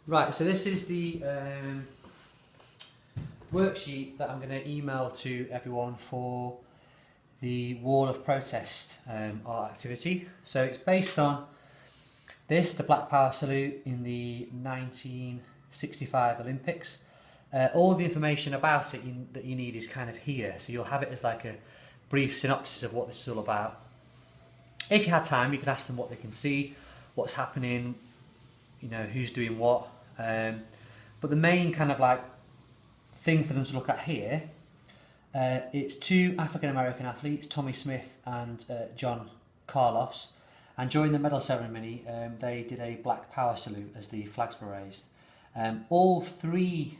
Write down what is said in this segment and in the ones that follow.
Right, so this is the worksheet that I'm going to email to everyone for the Wall of Protest art activity. So it's based on this, the Black Power salute in the 1965 Olympics. All the information about it that you need is kind of here, so you'll have it as like a brief synopsis of what this is all about. If you had time, you could ask them what they can see, what's happening, you know, who's doing what. But the main kind of like thing for them to look at here, it's two African American athletes, Tommy Smith and John Carlos, and during the medal ceremony they did a Black Power salute as the flags were raised. All three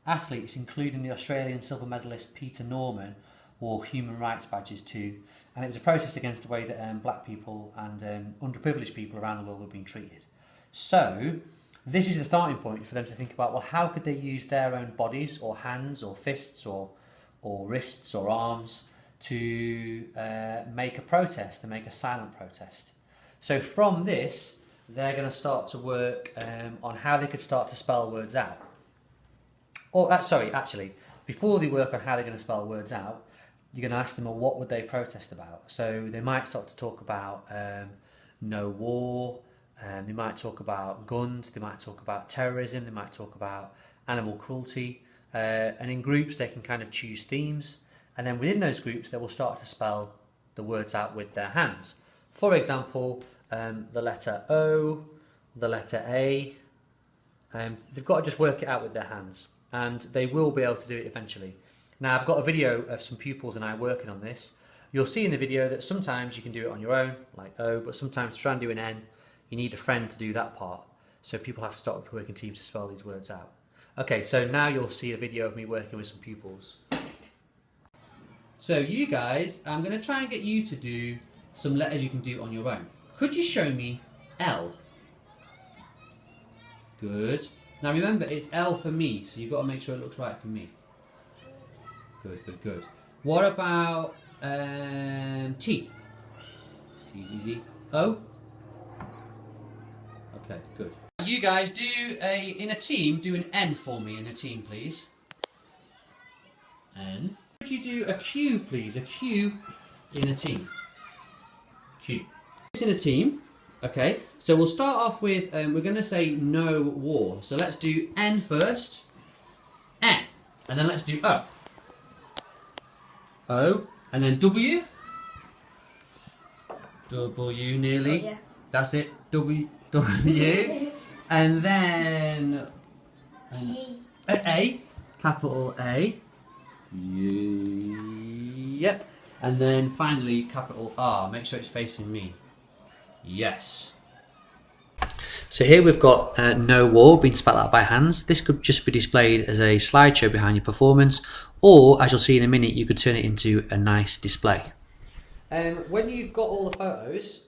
athletes, including the Australian silver medalist Peter Norman, wore human rights badges too, and it was a protest against the way that black people and underprivileged people around the world were being treated. So this is the starting point for them to think about, well, how could they use their own bodies or hands or fists or wrists or arms to make a protest, to make a silent protest. So from this, they're going to start to work on how they could start to spell words out. Or, actually, before they work on how they're going to spell words out, you're going to ask them, well, what would they protest about? So they might start to talk about no war, they might talk about guns, they might talk about terrorism, they might talk about animal cruelty, and in groups they can kind of choose themes, and then within those groups they will start to spell the words out with their hands. For example, the letter O, the letter A, they've got to just work it out with their hands, and they will be able to do it eventually. Now I've got a video of some pupils and I working on this. You'll see in the video that sometimes you can do it on your own, like O, but sometimes to try and do an N, you need a friend to do that part. So people have to start with working teams to spell these words out. Okay, so now you'll see a video of me working with some pupils. So you guys, I'm going to try and get you to do some letters you can do on your own. Could you show me L? Good. Now remember, it's L for me, so you've got to make sure it looks right for me. Good, good, good. What about T? T's easy. O? Okay, good. You guys do in a team, do an N for me in a team, please. N. Could you do a Q, please? A Q in a team. Q. It's in a team. Okay, so we'll start off with, we're going to say no war. So let's do N first. N. And then let's do O. O. And then W. W, nearly. Oh, yeah. That's it. W. W. And then A. Capital A. Yep. And then finally capital R. Make sure it's facing me. Yes. So here we've got no war being spelled out by hands. This could just be displayed as a slideshow behind your performance, or as you'll see in a minute, you could turn it into a nice display. When you've got all the photos,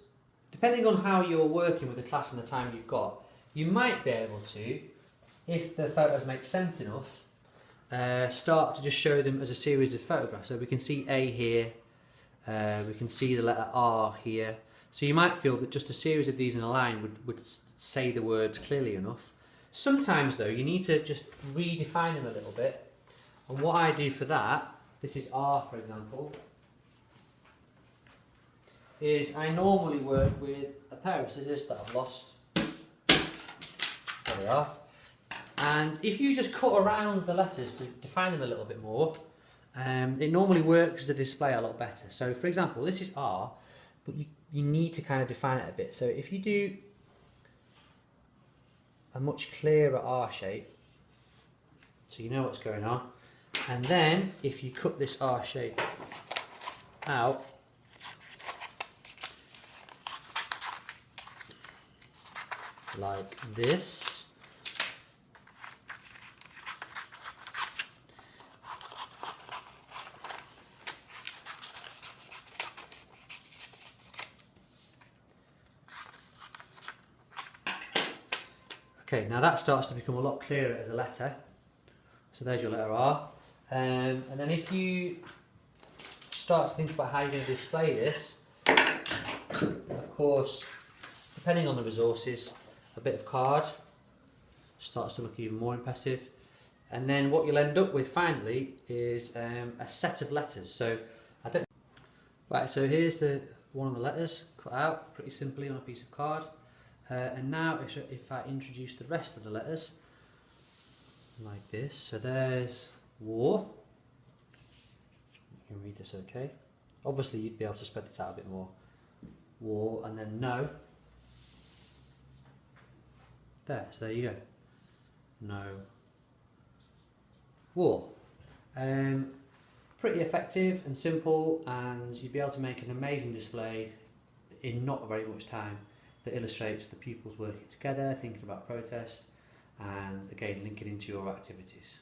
depending on how you're working with the class and the time you've got, you might be able to, if the photos make sense enough, start to just show them as a series of photographs. So we can see A here, we can see the letter R here. So you might feel that just a series of these in a line would say the words clearly enough. Sometimes though, you need to just redefine them a little bit. And what I do for that, this is R for example, is I normally work with a pair of scissors that I've lost. There they are. And if you just cut around the letters to define them a little bit more, it normally works the display a lot better. So for example, this is R, but you need to kind of define it a bit. So if you do a much clearer R shape, so you know what's going on, and then if you cut this R shape out, like this, okay, now that starts to become a lot clearer as a letter. So there's your letter R. And then if you start to think about how you're going to display this, of course, depending on the resources, a bit of card, starts to look even more impressive. And then what you'll end up with finally is a set of letters. So so here's one of the letters cut out pretty simply on a piece of card. And now if I introduce the rest of the letters like this, so there's war. You can read this okay. Obviously you'd be able to spread this out a bit more. War, and then no. There, so there you go. No. War. Pretty effective and simple, and you'd be able to make an amazing display in not very much time that illustrates the pupils working together, thinking about protest, and again linking into your activities.